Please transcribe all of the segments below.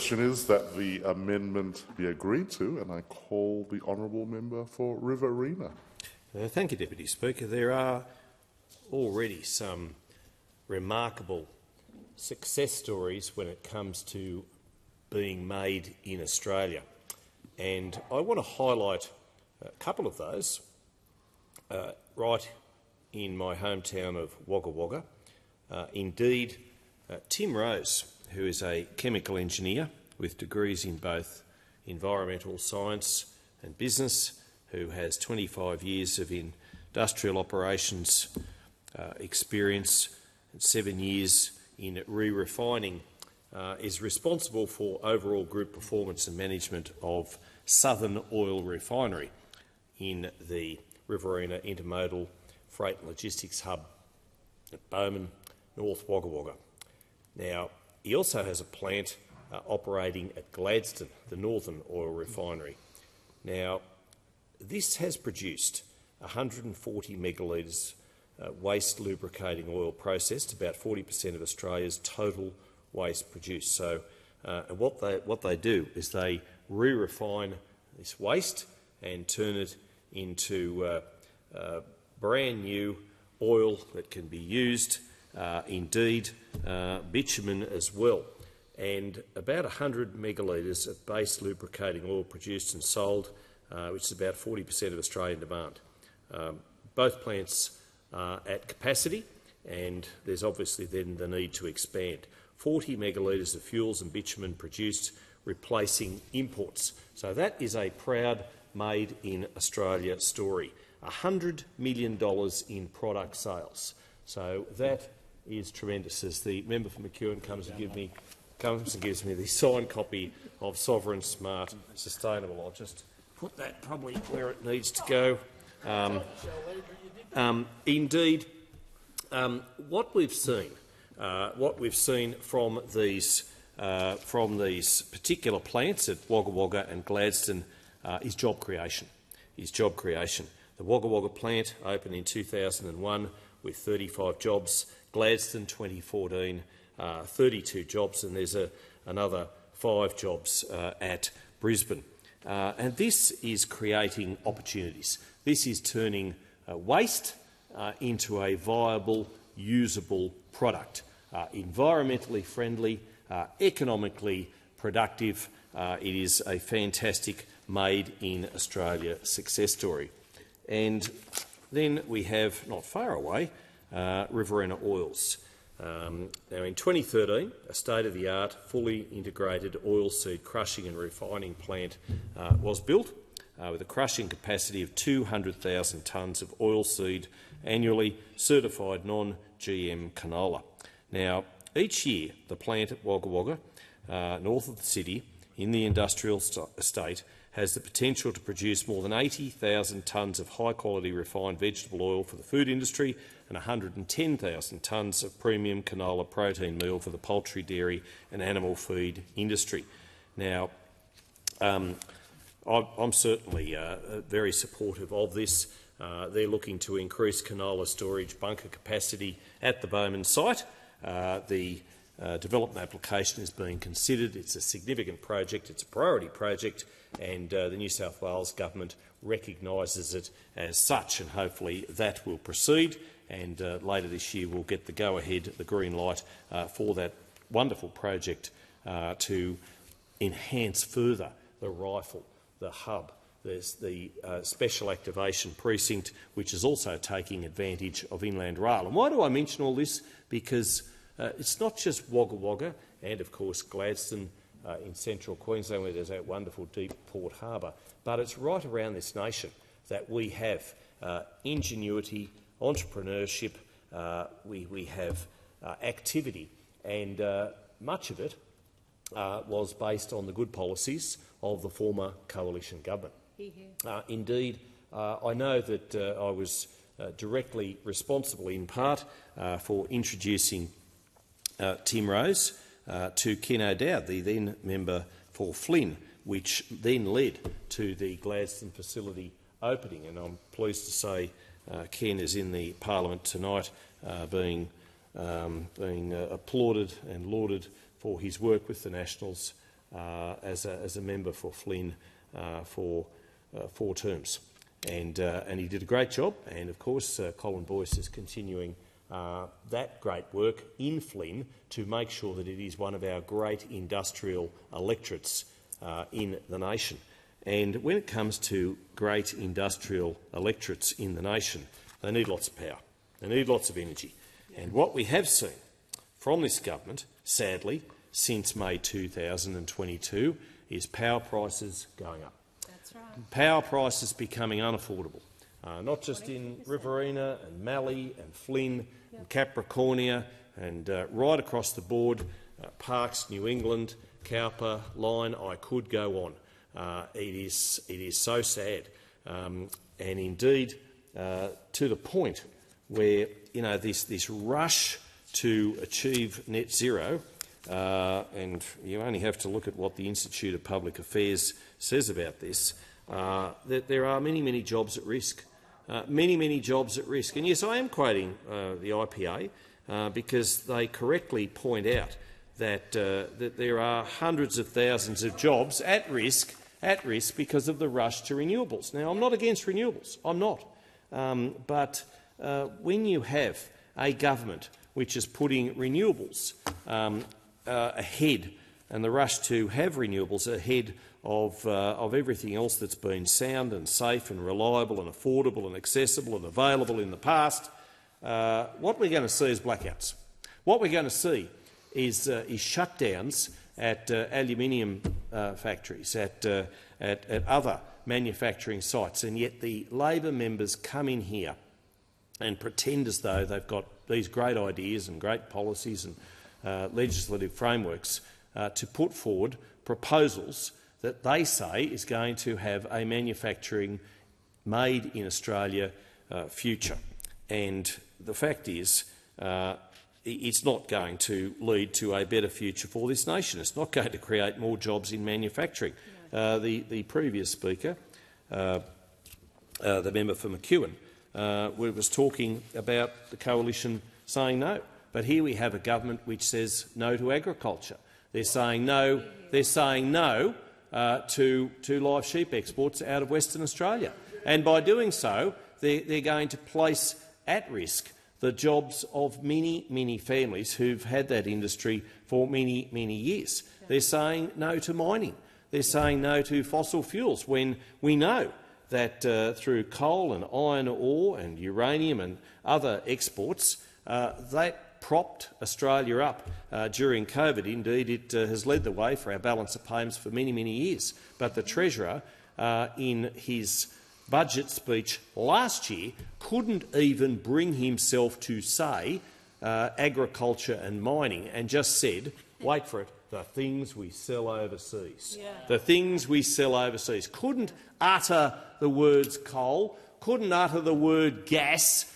question is that the amendment be agreed to, and I call the honourable member for Riverina. Thank you, Deputy Speaker. There are already some remarkable success stories when it comes to being made in Australia, and I want to highlight a couple of those right in my hometown of Wagga Wagga. Indeed, Tim Rose, who is a chemical engineer with degrees in both environmental science and business, who has 25 years of industrial operations experience and 7 years in re-refining, is responsible for overall group performance and management of Southern Oil Refinery in the Riverina Intermodal Freight and Logistics Hub at Bowman, North Wagga Wagga. Now, he also has a plant operating at Gladstone, the Northern Oil Refinery. Now, this has produced 140 megalitres waste lubricating oil processed, about 40% of Australia's total waste produced. So, what they do is they re-refine this waste and turn it into brand new oil that can be used, indeed bitumen as well. And about 100 megalitres of base lubricating oil produced and sold, which is about 40% of Australian demand. Both plants are at capacity, and there's obviously then the need to expand. 40 megalitres of fuels and bitumen produced, replacing imports. So that is a proud Made in Australia story. $100 million in product sales. So that is tremendous. As the member for McEwen comes and gives me the signed copy of Sovereign, Smart, Sustainable. I'll just put that probably where it needs to go. Indeed, what we've seen from these particular plants at Wagga Wagga and Gladstone is job creation. The Wagga Wagga plant opened in 2001 with 35 jobs. Gladstone 2014, 32 jobs, and there's another 5 jobs at Brisbane. And this is creating opportunities. This is turning waste into a viable, usable product, environmentally friendly, economically productive. It is a fantastic Made in Australia success story. And then we have, not far away, Riverina Oils. Now, in 2013, a state-of-the-art, fully integrated oilseed crushing and refining plant was built, with a crushing capacity of 200,000 tonnes of oilseed annually, certified non-GM canola. Now, each year, the plant at Wagga Wagga, north of the city, in the industrial estate, has the potential to produce more than 80,000 tonnes of high-quality refined vegetable oil for the food industry and 110,000 tonnes of premium canola protein meal for the poultry, dairy and animal feed industry. Now, I'm certainly very supportive of this. They're looking to increase canola storage bunker capacity at the Bowman site. The development application is being considered. It's a significant project. It's a priority project, and the New South Wales government recognises it as such, and hopefully that will proceed. And later this year we'll get the go-ahead, the green light for that wonderful project to enhance further the rifle, the hub. There's the Special Activation Precinct, which is also taking advantage of Inland Rail. And why do I mention all this? Because it's not just Wagga Wagga and, of course, Gladstone in central Queensland, where there's that wonderful deep port harbour, but it's right around this nation that we have ingenuity, entrepreneurship, we have activity, and much of it was based on the good policies of the former coalition government. Indeed, I know that I was directly responsible in part for introducing Tim Rose to Ken O'Dowd, the then member for Flynn, which then led to the Gladstone facility opening. And I'm pleased to say Ken is in the parliament tonight, being applauded and lauded for his work with the Nationals as a member for Flynn for 4 terms. And he did a great job, and of course Colin Boyce is continuing that great work in Flynn to make sure that it is one of our great industrial electorates in the nation. And when it comes to great industrial electorates in the nation, they need lots of power, they need lots of energy. And what we have seen from this government, sadly, since May 2022, is power prices going up. That's right. Power prices becoming unaffordable, not just in Riverina and Mallee and Flynn and Capricornia and right across the board, Parks, New England, Cowper, Lyne, I could go on. It is so sad, and indeed to the point where this rush to achieve net zero, and you only have to look at what the Institute of Public Affairs says about this, that there are many, many jobs at risk. Many jobs at risk. And yes, I am quoting the IPA because they correctly point out that there are hundreds of thousands of jobs at risk because of the rush to renewables. Now, I'm not against renewables. I'm not. But when you have a government which is putting renewables ahead, and the rush to have renewables ahead of everything else that's been sound and safe and reliable and affordable and accessible and available in the past, what we're going to see is blackouts. What we're going to see is shutdowns at aluminium factories, at other manufacturing sites, and yet the Labor members come in here and pretend as though they've got these great ideas and great policies and legislative frameworks to put forward proposals that they say is going to have a manufacturing made in Australia future. And the fact is it's not going to lead to a better future for this nation. It's not going to create more jobs in manufacturing. The previous speaker, the member for McEwen, was talking about the coalition saying no. But here we have a government which says no to agriculture. They're saying no. They're saying no to live sheep exports out of Western Australia, and by doing so, they're going to place at risk the jobs of many families who've had that industry for many years. They're saying no to mining. They're saying no to fossil fuels when we know that through coal and iron ore and uranium and other exports, that propped Australia up during COVID. Indeed, it has led the way for our balance of payments for many years. But the Treasurer, in his budget speech last year, couldn't even bring himself to say agriculture and mining, and just said, wait for it, the things we sell overseas. Yeah. The things we sell overseas. Couldn't utter the words coal, couldn't utter the word gas,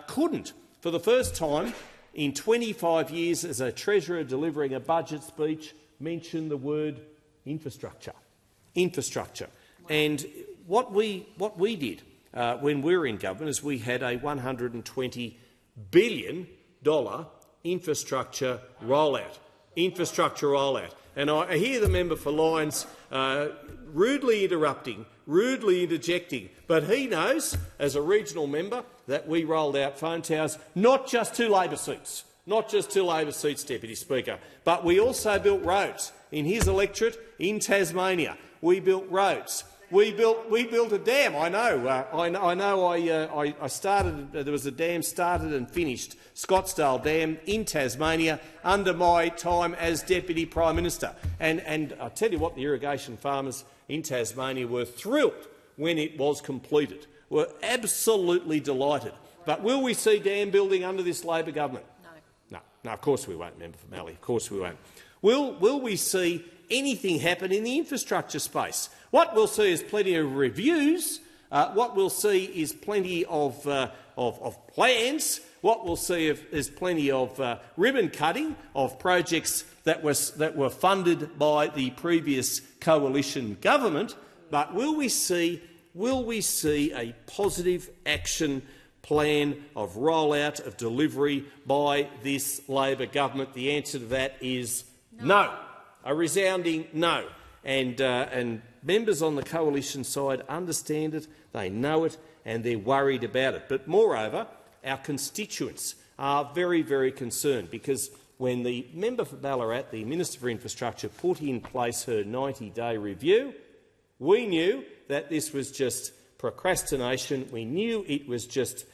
couldn't, for the first time in 25 years as a Treasurer delivering a budget speech, mention the word infrastructure. Infrastructure. And what we did when we were in government is we had a $120 billion infrastructure rollout. And I hear the member for Lyons rudely interrupting, rudely interjecting, but he knows, as a regional member, that we rolled out phone towers not just to Labor seats, Deputy Speaker, but we also built roads in his electorate in Tasmania. We built roads. We built a dam. I know. I started. There was a dam started and finished, Scottsdale Dam in Tasmania, under my time as Deputy Prime Minister. And I tell you what, the irrigation farmers in Tasmania were thrilled when it was completed. Were absolutely delighted. But will we see dam building under this Labor government? No. Of course we won't, Member for Mallee. Of course we won't. Will we see anything happen in the infrastructure space? What we'll see is plenty of reviews. What we'll see is plenty of plans. What we'll see is plenty of ribbon cutting of projects that were funded by the previous coalition government. But will we see a positive action plan of rollout, of delivery by this Labor government? The answer to that is no. a resounding no. And members on the coalition side understand it, they know it, and they're worried about it. But moreover, our constituents are very, very concerned, because when the member for Ballarat, the Minister for Infrastructure, put in place her 90-day review, we knew that this was just procrastination. We knew it was just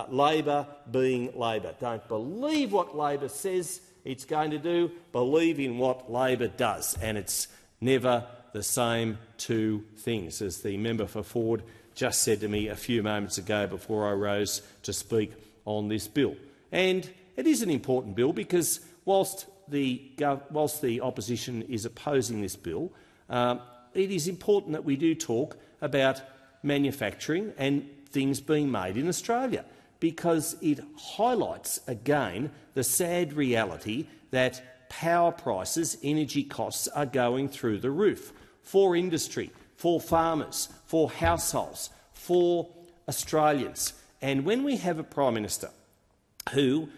Labor being Labor. Don't believe what Labor says it's going to do. Believe in what Labor does. And it's never the same two things, as the member for Forde just said to me a few moments ago before I rose to speak on this bill. And it is an important bill, because whilst the opposition is opposing this bill, it is important that we do talk about manufacturing and things being made in Australia, because it highlights again the sad reality that power prices, energy costs are going through the roof for industry, for farmers, for households, for Australians. And when we have a Prime Minister who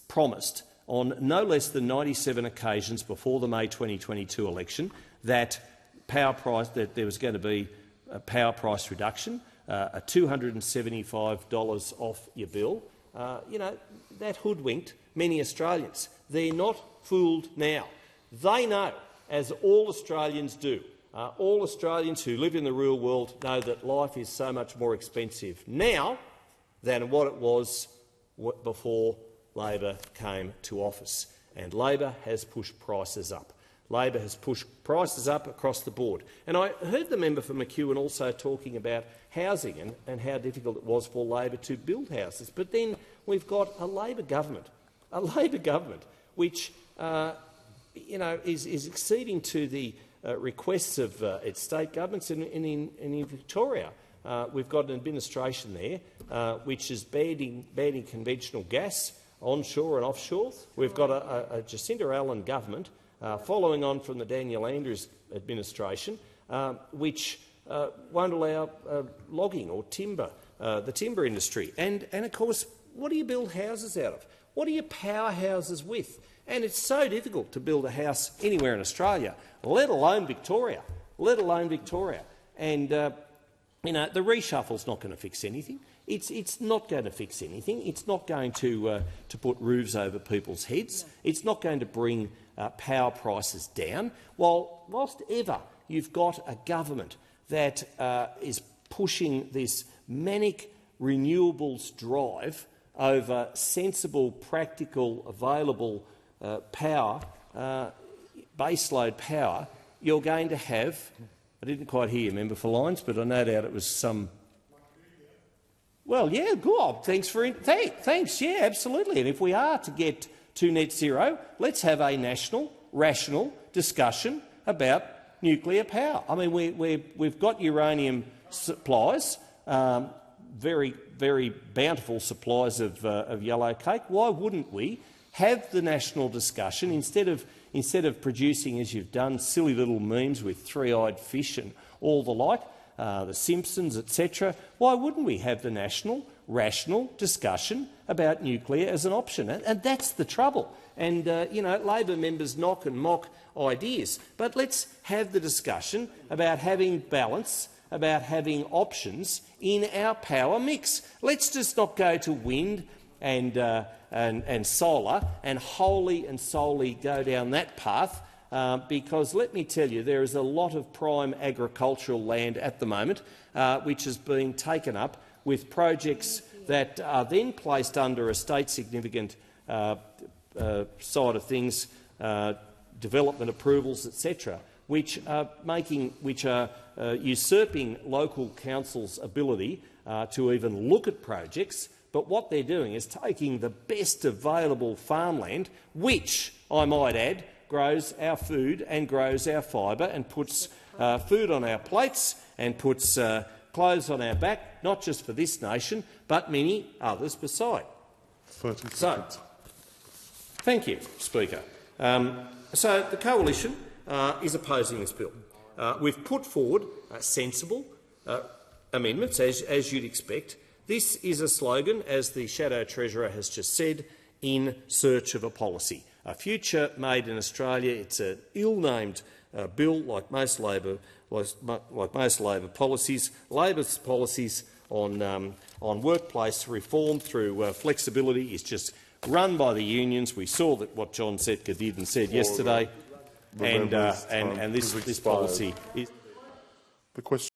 promised on no less than 97 occasions before the May 2022 election that there was going to be a power price reduction, a $275 off your bill, that hoodwinked many Australians. They're not fooled now. They know, as all Australians do, all Australians who live in the real world know that life is so much more expensive now than what it was before Labor came to office. And Labor has pushed prices up. Labor has pushed prices up across the board. And I heard the member for McEwen also talking about housing and how difficult it was for Labor to build houses. But then we've got a Labor government which is acceding to the requests of its state governments. And in Victoria, we've got an administration there which is banning conventional gas onshore and offshore. We've got a Jacinda Allen government, following on from the Daniel Andrews administration, which won't allow logging or timber, the timber industry. And of course, what do you build houses out of? What are you power houses with? And it's so difficult to build a house anywhere in Australia, let alone Victoria. And the reshuffle's not going to fix anything. It's not going to fix anything. It's not going to put roofs over people's heads. It's not going to bring power prices down. Whilst ever you've got a government that is pushing this manic renewables drive over sensible, practical, available power, baseload power, you're going to have— I didn't quite hear you, Member for Lyons, but I no doubt it was some— Well, yeah, good. Thanks. Yeah, absolutely. And if we are to get to net zero, let's have a national, rational discussion about nuclear power. I mean, we've got uranium supplies, very, very bountiful supplies of yellow cake. Why wouldn't we have the national discussion instead of producing, as you've done, silly little memes with three-eyed fish and all the like? The Simpsons, etc. Why wouldn't we have the national, rational discussion about nuclear as an option? And that's the trouble. And Labor members knock and mock ideas, but let's have the discussion about having balance, about having options in our power mix. Let's just not go to wind and solar and wholly and solely go down that path. Because let me tell you, there is a lot of prime agricultural land at the moment which is being taken up with projects that are then placed under a state significant side of things, development approvals, etc., which are usurping local councils' ability to even look at projects. But what they're doing is taking the best available farmland, which, I might add, grows our food and grows our fibre and puts food on our plates and puts clothes on our back, not just for this nation, but many others beside. 30 seconds. So, thank you, Speaker. So the Coalition is opposing this bill. We've put forward sensible amendments, as you'd expect. This is a slogan, as the Shadow Treasurer has just said, in search of a policy. a future made in Australia. It's an ill-named bill, like most Labor policies. Labor's policies on workplace reform through flexibility is just run by the unions. We saw that what John Setka did and said yesterday, and this policy is. The question